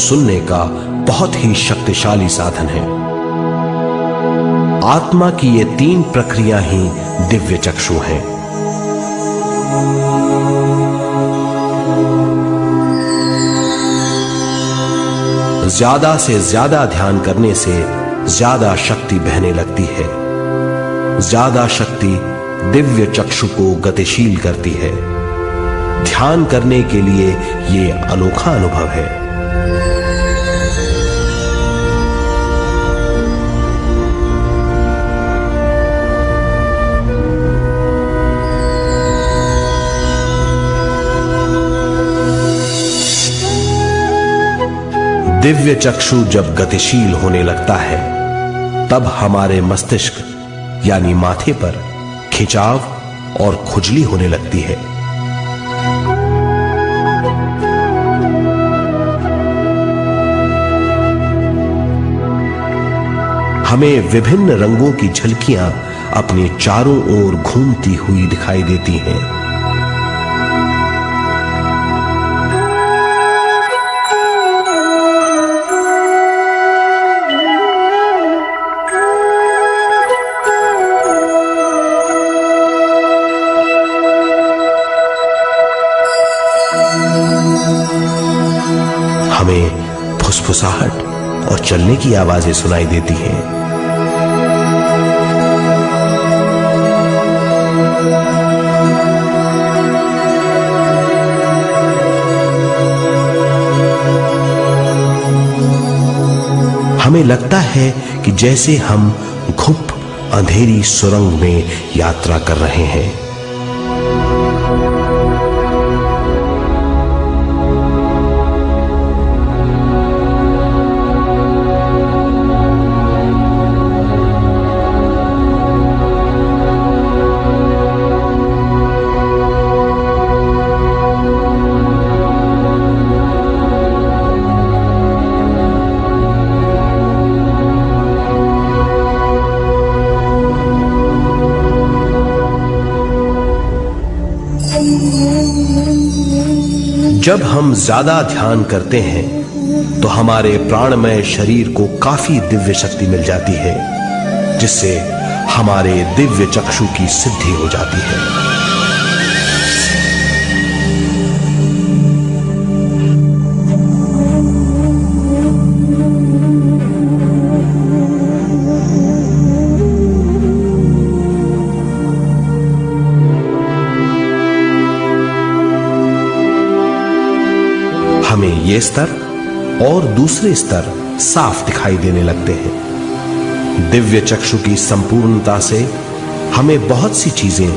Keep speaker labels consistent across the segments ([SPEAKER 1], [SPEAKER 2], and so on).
[SPEAKER 1] सुनने का बहुत ही शक्तिशाली साधन है। आत्मा की ये 3 प्रक्रिया ही दिव्य चक्षु हैं। ज्यादा से ज्यादा ध्यान करने से ज्यादा शक्ति बहने लगती है। ज्यादा शक्ति दिव्य चक्षु को गतिशील करती है। ध्यान करने के लिए यह अनोखा अनुभव है। दिव्य चक्षु जब गतिशील होने लगता है तब हमारे मस्तिष्क यानी माथे पर खिंचाव और खुजली होने लगती है। हमें विभिन्न रंगों की झलकियां अपने चारों ओर घूमती हुई दिखाई देती हैं। हमें फुसफुसाहट और चलने की आवाजें सुनाई देती हैं। हमें लगता है कि जैसे हम घुप अंधेरी सुरंग में यात्रा कर रहे हैं। जब हम ज्यादा ध्यान करते हैं तो हमारे प्राणमय शरीर को काफी दिव्य शक्ति मिल जाती है, जिससे हमारे दिव्य चक्षु की सिद्धि हो जाती है। हमें ये स्तर और दूसरे स्तर साफ दिखाई देने लगते हैं। दिव्य चक्षु की संपूर्णता से हमें बहुत सी चीजें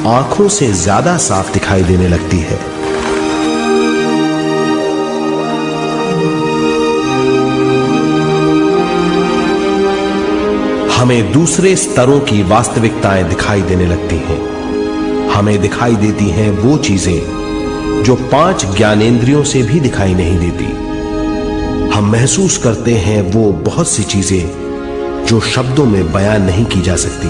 [SPEAKER 1] आंखों से ज्यादा साफ दिखाई देने लगती है। हमें दूसरे स्तरों की वास्तविकताएं दिखाई देने लगती हैं। हमें दिखाई देती हैं वो चीजें जो 5 ज्ञानेंद्रियों से भी दिखाई नहीं देती। हम महसूस करते हैं वो बहुत सी चीजें जो शब्दों में बयान नहीं की जा सकती।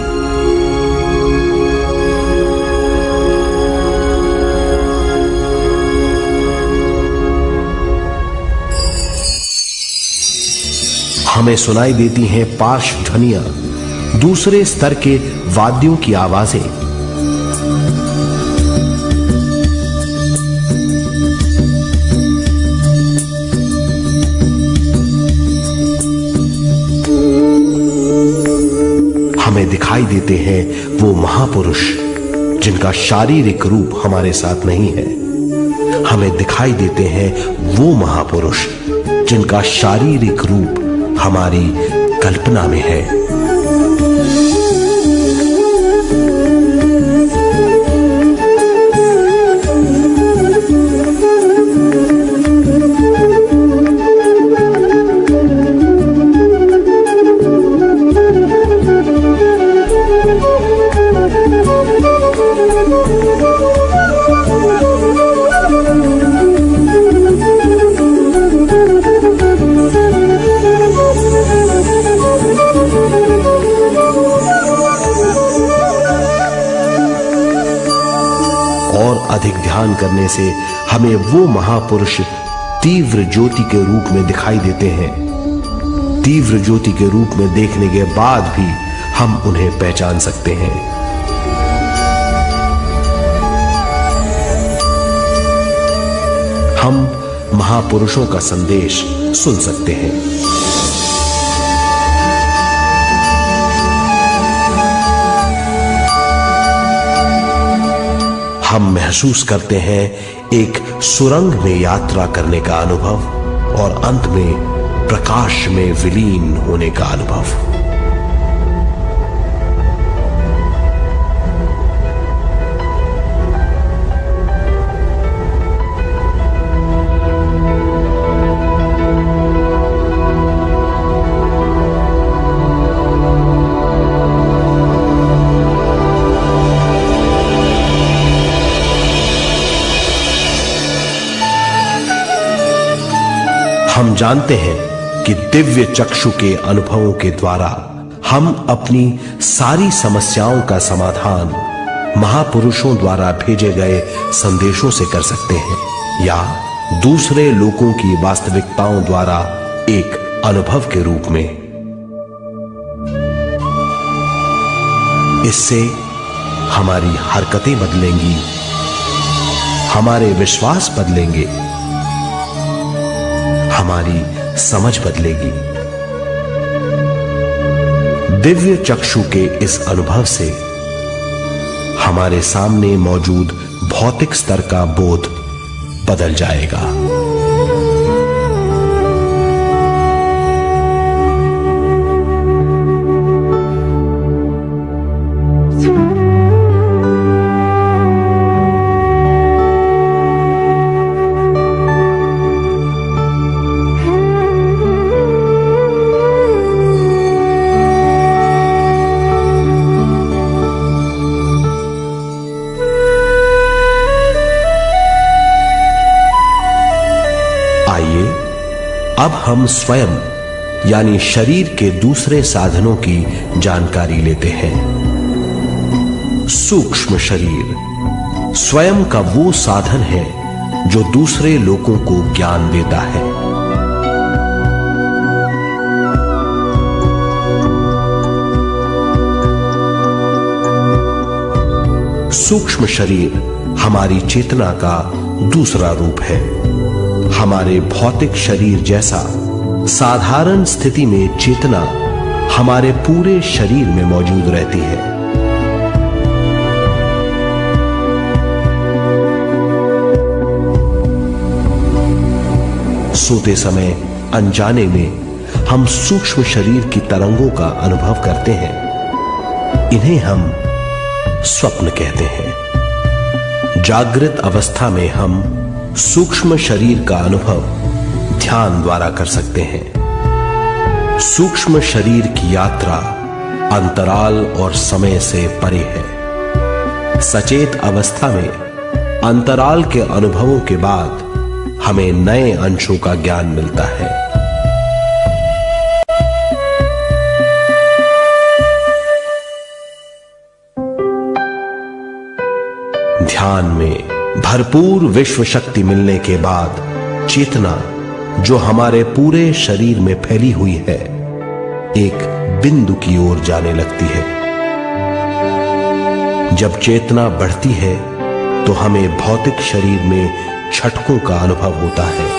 [SPEAKER 1] हमें सुनाई देती हैं पार्श्व ध्वनियां, दूसरे स्तर के वाद्यों की आवाजें। हमें दिखाई देते हैं वो महापुरुष जिनका शारीरिक रूप हमारे साथ नहीं है। हमें दिखाई देते हैं वो महापुरुष जिनका शारीरिक रूप हमारी कल्पना में है। और अधिक ध्यान करने से हमें वो महापुरुष तीव्र ज्योति के रूप में दिखाई देते हैं। तीव्र ज्योति के रूप में देखने के बाद भी हम उन्हें पहचान सकते हैं। हम महापुरुषों का संदेश सुन सकते हैं। हम महसूस करते हैं एक सुरंग में यात्रा करने का अनुभव और अंत में प्रकाश में विलीन होने का अनुभव। हम जानते हैं कि दिव्य चक्षु के अनुभवों के द्वारा हम अपनी सारी समस्याओं का समाधान महापुरुषों द्वारा भेजे गए संदेशों से कर सकते हैं या दूसरे लोगों की वास्तविकताओं द्वारा एक अनुभव के रूप में। इससे हमारी हरकतें बदलेंगी, हमारे विश्वास बदलेंगे, हमारी समझ बदलेगी। दिव्य चक्षु के इस अनुभव से हमारे सामने मौजूद भौतिक स्तर का बोध बदल जाएगा। अब हम स्वयं यानी शरीर के दूसरे साधनों की जानकारी लेते हैं। सूक्ष्म शरीर स्वयं का वो साधन है जो दूसरे लोगों को ज्ञान देता है। सूक्ष्म शरीर हमारी चेतना का दूसरा रूप है। हमारे भौतिक शरीर जैसा साधारण स्थिति में चेतना हमारे पूरे शरीर में मौजूद रहती है। सोते समय अनजाने में हम सूक्ष्म शरीर की तरंगों का अनुभव करते हैं। इन्हें हम स्वप्न कहते हैं। जागृत अवस्था में हम सूक्ष्म शरीर का अनुभव ध्यान द्वारा कर सकते हैं। सूक्ष्म शरीर की यात्रा अंतराल और समय से परे है। सचेत अवस्था में अंतराल के अनुभवों के बाद हमें नए अंशों का ज्ञान मिलता है। ध्यान में भरपूर विश्व शक्ति मिलने के बाद चेतना जो हमारे पूरे शरीर में फैली हुई है एक बिंदु की ओर जाने लगती है। जब चेतना बढ़ती है तो हमें भौतिक शरीर में झटकों का अनुभव होता है।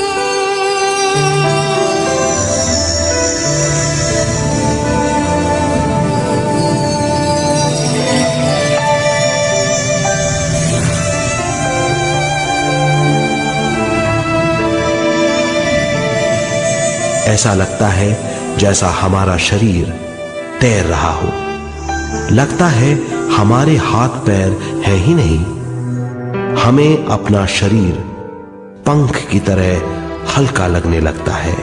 [SPEAKER 1] ऐसा लगता है जैसा हमारा शरीर तैर रहा हो। लगता है हमारे हाथ पैर है ही नहीं। हमें अपना शरीर पंख की तरह हल्का लगने लगता है।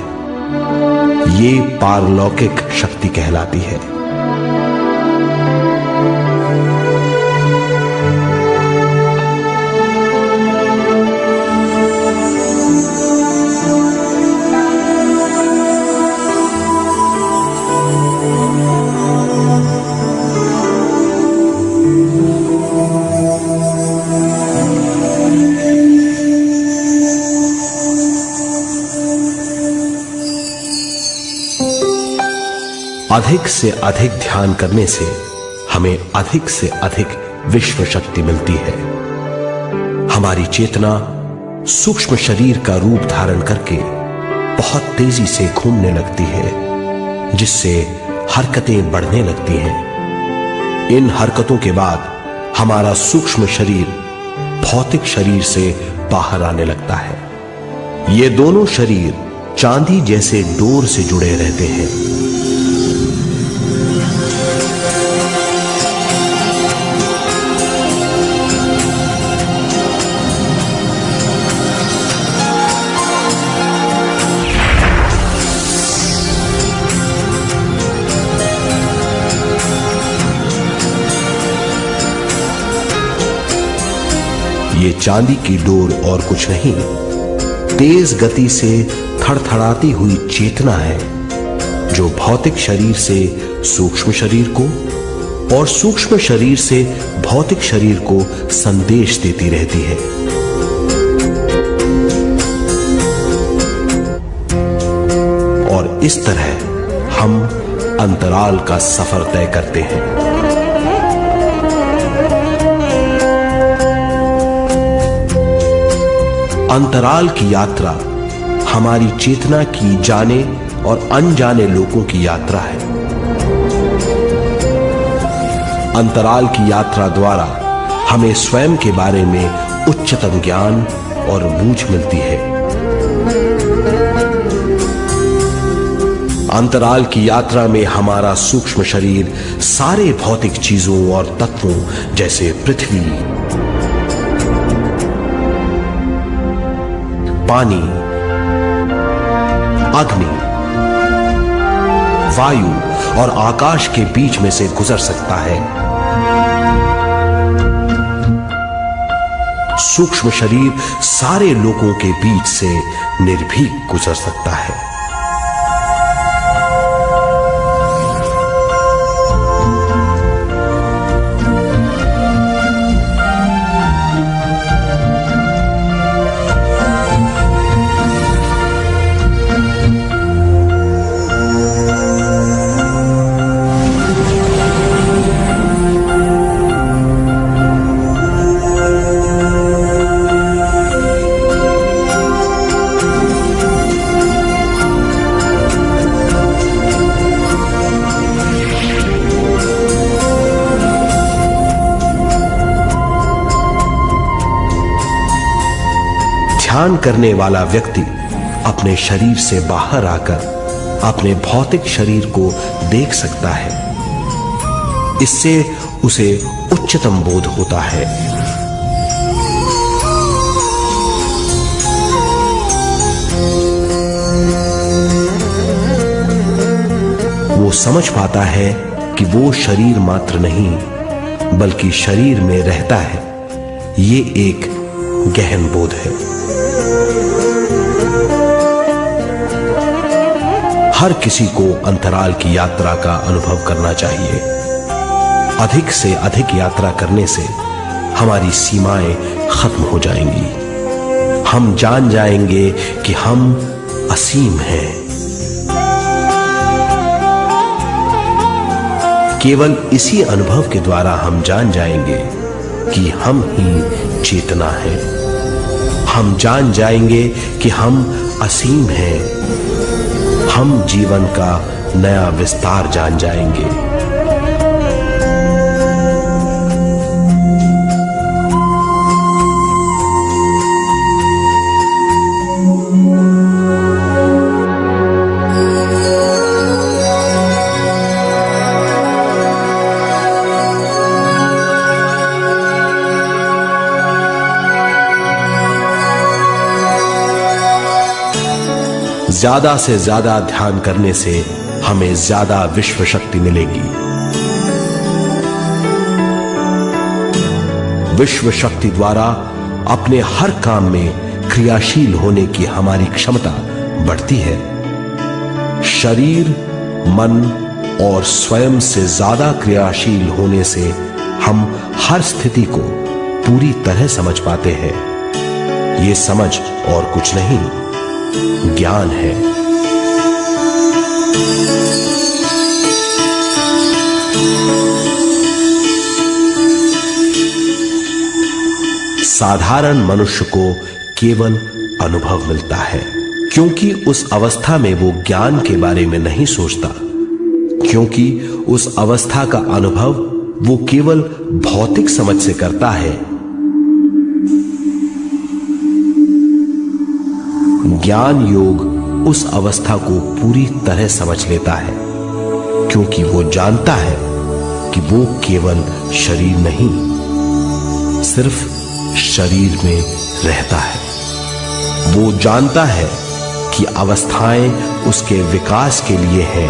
[SPEAKER 1] ये पारलौकिक शक्ति कहलाती है। अधिक से अधिक ध्यान करने से हमें अधिक से अधिक विश्व शक्ति मिलती है। हमारी चेतना सूक्ष्म शरीर का रूप धारण करके बहुत तेजी से घूमने लगती है, जिससे हरकतें बढ़ने लगती हैं। इन हरकतों के बाद हमारा सूक्ष्म शरीर भौतिक शरीर से बाहर आने लगता है। ये दोनों शरीर चांदी जैसे डोर से जुड़े रहते हैं। ये चांदी की डोर और कुछ नहीं, तेज गति से थड़थड़ाती हुई चेतना है, जो भौतिक शरीर से सूक्ष्म शरीर को और सूक्ष्म शरीर से भौतिक शरीर को संदेश देती रहती है। और इस तरह हम अंतराल का सफर तय करते हैं। अंतराल की यात्रा हमारी चेतना की जाने और अनजाने लोगों की यात्रा है। अंतराल की यात्रा द्वारा हमें स्वयं के बारे में उच्चतम ज्ञान और बूझ मिलती है। अंतराल की यात्रा में हमारा सूक्ष्म शरीर सारे भौतिक चीजों और तत्वों जैसे पृथ्वी, पानी, अग्नि, वायु और आकाश के बीच में से गुजर सकता है। सूक्ष्म शरीर सारे लोगों के बीच से निर्भीक गुजर सकता है। ध्यान करने वाला व्यक्ति अपने शरीर से बाहर आकर अपने भौतिक शरीर को देख सकता है। इससे उसे उच्चतम बोध होता है। वो समझ पाता है कि वो शरीर मात्र नहीं बल्कि शरीर में रहता है। ये एक गहन बोध है। हर किसी को अंतराल की यात्रा का अनुभव करना चाहिए। अधिक से अधिक यात्रा करने से हमारी सीमाएं खत्म हो जाएंगी। हम जान जाएंगे कि हम असीम हैं। केवल इसी अनुभव के द्वारा हम जान जाएंगे कि हम ही चेतना है। हम जान जाएंगे कि हम असीम हैं। हम जीवन का नया विस्तार जान जाएंगे। ज्यादा से ज्यादा ध्यान करने से हमें ज्यादा विश्व शक्ति मिलेगी। विश्व शक्ति द्वारा अपने हर काम में क्रियाशील होने की हमारी क्षमता बढ़ती है। शरीर, मन और स्वयं से ज्यादा क्रियाशील होने से हम हर स्थिति को पूरी तरह समझ पाते हैं। ये समझ और कुछ नहीं, ज्ञान है। साधारण मनुष्य को केवल अनुभव मिलता है, क्योंकि उस अवस्था में वो ज्ञान के बारे में नहीं सोचता, क्योंकि उस अवस्था का अनुभव वो केवल भौतिक समझ से करता है। ज्ञान योग उस अवस्था को पूरी तरह समझ लेता है, क्योंकि वो जानता है कि वो केवल शरीर नहीं, सिर्फ शरीर में रहता है। वो जानता है कि अवस्थाएं उसके विकास के लिए हैं।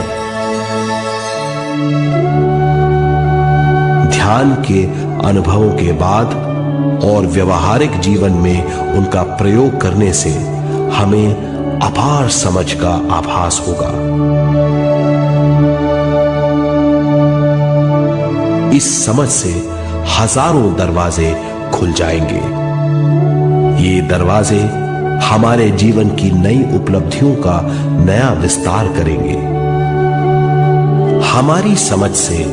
[SPEAKER 1] ध्यान के अनुभवों के बाद और व्यवहारिक जीवन में उनका प्रयोग करने से हमें अपार समझ का आभास होगा। इस समझ से हजारों दरवाजे खुल जाएंगे। ये दरवाजे हमारे जीवन की नई उपलब्धियों का नया विस्तार करेंगे। हमारी समझ से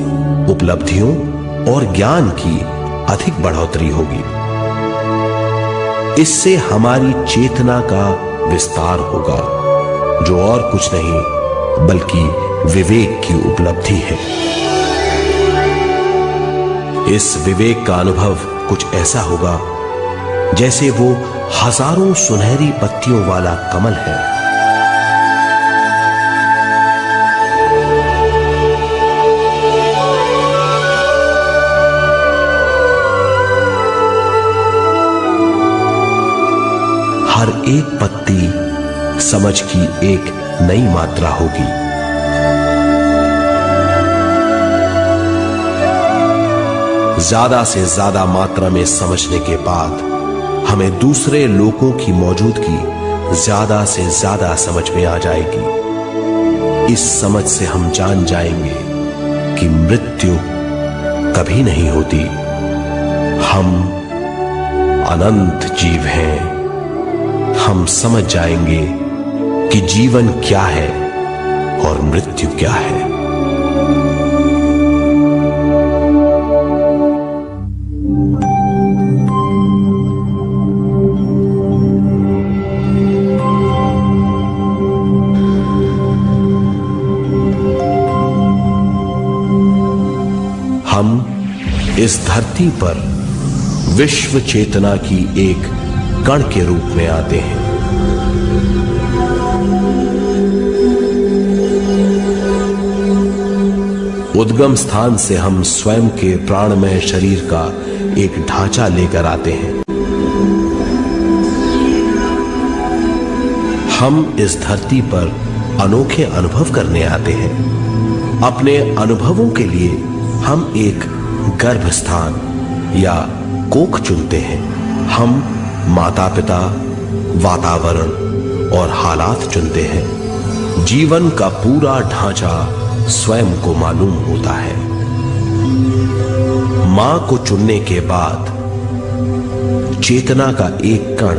[SPEAKER 1] उपलब्धियों और ज्ञान की अधिक बढ़ोतरी होगी। इससे हमारी चेतना का विस्तार होगा, जो और कुछ नहीं बल्कि विवेक की उपलब्धि है। इस विवेक का अनुभव कुछ ऐसा होगा जैसे वो हजारों सुनहरी पत्तियों वाला कमल है। हर एक पत्ती समझ की एक नई मात्रा होगी। ज्यादा से ज्यादा मात्रा में समझने के बाद हमें दूसरे लोगों की मौजूदगी ज्यादा से ज्यादा समझ में आ जाएगी। इस समझ से हम जान जाएंगे कि मृत्यु कभी नहीं होती। हम अनंत जीव हैं। हम समझ जाएंगे कि जीवन क्या है और मृत्यु क्या है। हम इस धरती पर विश्व चेतना की एक कण के रूप में आते हैं। उद्गम स्थान से हम स्वयं के प्राणमय शरीर का एक ढांचा लेकर आते हैं। हम इस धरती पर अनोखे अनुभव करने आते हैं। अपने अनुभवों के लिए हम एक गर्भ स्थान या कोख चुनते हैं। हम माता पिता, वातावरण और हालात चुनते हैं। जीवन का पूरा ढांचा स्वयं को मालूम होता है। मां को चुनने के बाद चेतना का एक कण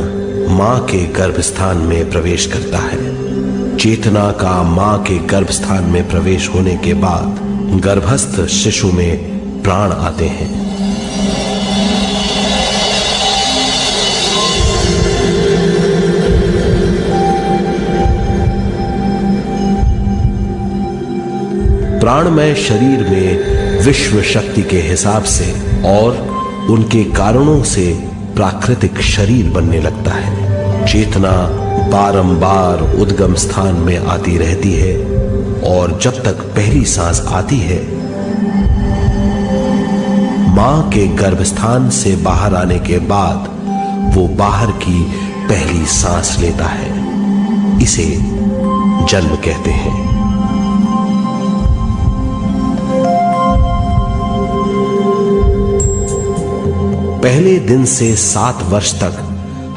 [SPEAKER 1] मां के गर्भस्थान में प्रवेश करता है। चेतना का मां के गर्भस्थान में प्रवेश होने के बाद गर्भस्थ शिशु में प्राण आते हैं। प्राणमय शरीर में विश्व शक्ति के हिसाब से और उनके कारणों से प्राकृतिक शरीर बनने लगता है। चेतना बारंबार उद्गम स्थान में आती रहती है और जब तक पहली सांस आती है, मां के गर्भस्थान से बाहर आने के बाद वो बाहर की पहली सांस लेता है। इसे जन्म कहते हैं। पहले दिन से 7 वर्ष तक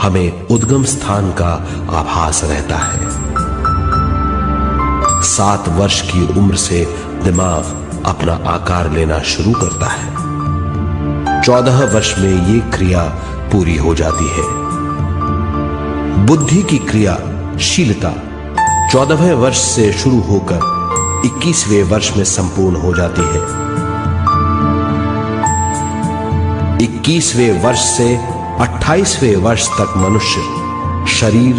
[SPEAKER 1] हमें उद्गम स्थान का आभास रहता है। 7 वर्ष की उम्र से दिमाग अपना आकार लेना शुरू करता है। 14 वर्ष में ये क्रिया पूरी हो जाती है। बुद्धि की क्रियाशीलता 14वें वर्ष से शुरू होकर 21वें वर्ष में संपूर्ण हो जाती है। 21वें वर्ष से 28वें वर्ष तक मनुष्य शरीर,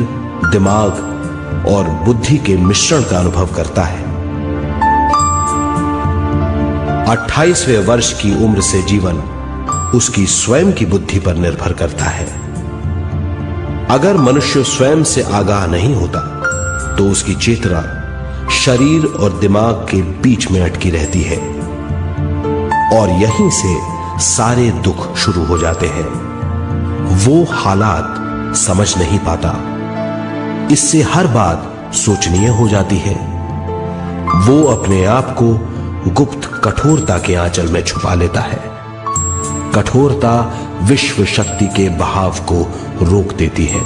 [SPEAKER 1] दिमाग और बुद्धि के मिश्रण का अनुभव करता है। 28वें वर्ष की उम्र से जीवन उसकी स्वयं की बुद्धि पर निर्भर करता है। अगर मनुष्य स्वयं से आगाह नहीं होता तो उसकी चेतना शरीर और दिमाग के बीच में अटकी रहती है और यहीं से सारे दुख शुरू हो जाते हैं। वो हालात समझ नहीं पाता, इससे हर बात सोचनीय हो जाती है। वो अपने आप को गुप्त कठोरता के आंचल में छुपा लेता है। कठोरता विश्व शक्ति के बहाव को रोक देती है,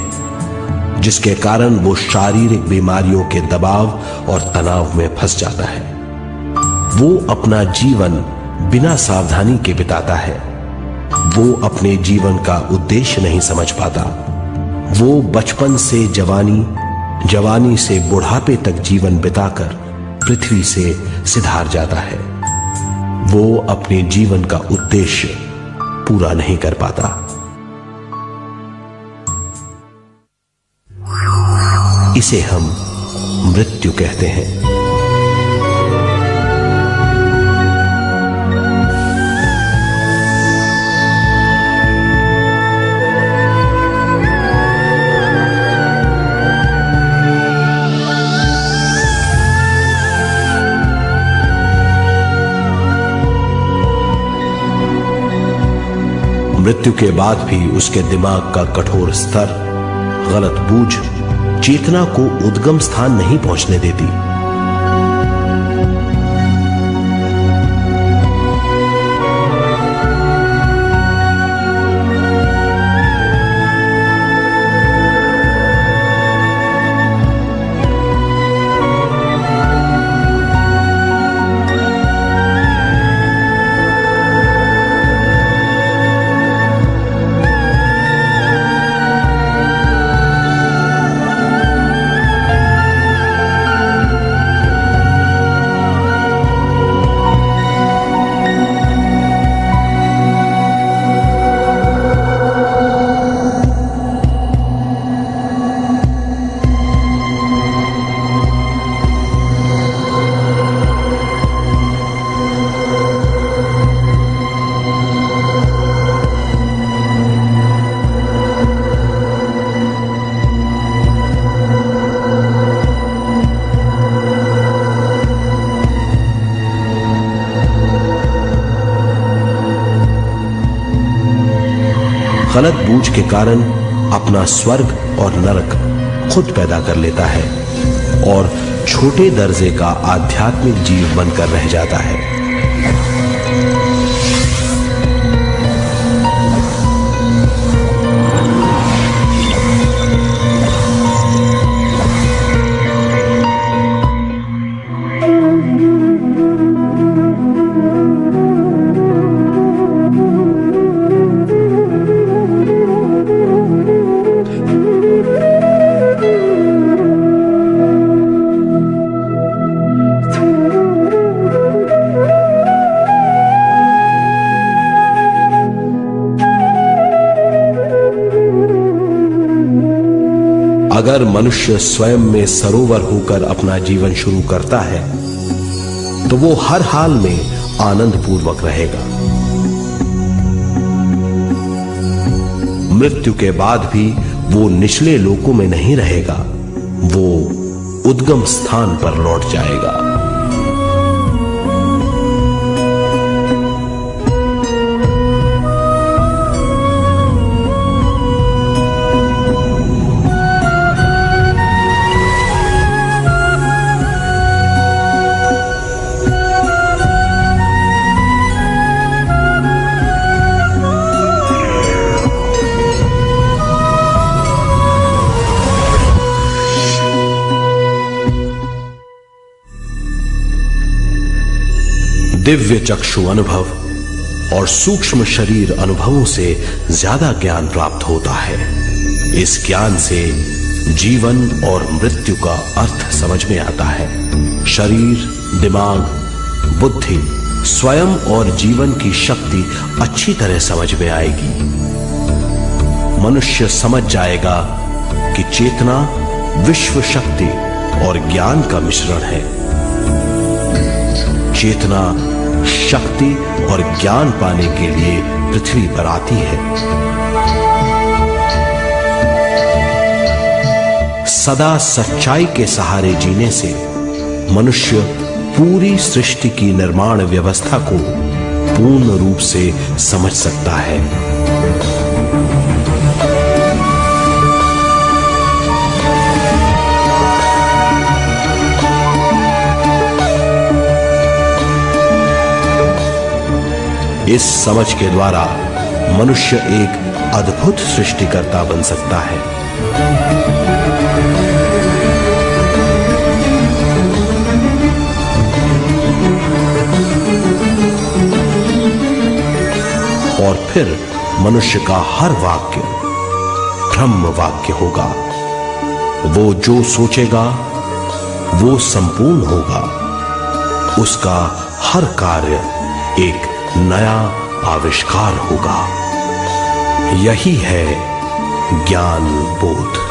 [SPEAKER 1] जिसके कारण वो शारीरिक बीमारियों के दबाव और तनाव में फंस जाता है। वो अपना जीवन बिना सावधानी के बिताता है। वो अपने जीवन का उद्देश्य नहीं समझ पाता। वो बचपन से जवानी, जवानी से बुढ़ापे तक जीवन बिताकर पृथ्वी से सिधार जाता है। वो अपने जीवन का उद्देश्य पूरा नहीं कर पाता। इसे हम मृत्यु कहते हैं। मृत्यु के बाद भी उसके दिमाग का कठोर स्तर, गलत बूझ चेतना को उद्गम स्थान नहीं पहुंचने देती। गलत बूझ के कारण अपना स्वर्ग और नरक खुद पैदा कर लेता है और छोटे दर्जे का आध्यात्मिक जीव बनकर रह जाता है। अगर मनुष्य स्वयं में सरोवर होकर अपना जीवन शुरू करता है तो वो हर हाल में आनंद पूर्वक रहेगा। मृत्यु के बाद भी वो निचले लोकों में नहीं रहेगा, वो उद्गम स्थान पर लौट जाएगा। दिव्य चक्षु अनुभव और सूक्ष्म शरीर अनुभवों से ज्यादा ज्ञान प्राप्त होता है। इस ज्ञान से जीवन और मृत्यु का अर्थ समझ में आता है। शरीर, दिमाग, बुद्धि, स्वयं और जीवन की शक्ति अच्छी तरह समझ में आएगी। मनुष्य समझ जाएगा कि चेतना विश्व शक्ति और ज्ञान का मिश्रण है। चेतना शक्ति और ज्ञान पाने के लिए पृथ्वी पर आती है। सदा सच्चाई के सहारे जीने से मनुष्य पूरी सृष्टि की निर्माण व्यवस्था को पूर्ण रूप से समझ सकता है। इस समझ के द्वारा मनुष्य एक अद्भुत सृष्टिकर्ता बन सकता है। और फिर मनुष्य का हर वाक्य ब्रह्म वाक्य होगा। वो जो सोचेगा वो संपूर्ण होगा। उसका हर कार्य एक नया आविष्कार होगा। यही है ज्ञान बोध।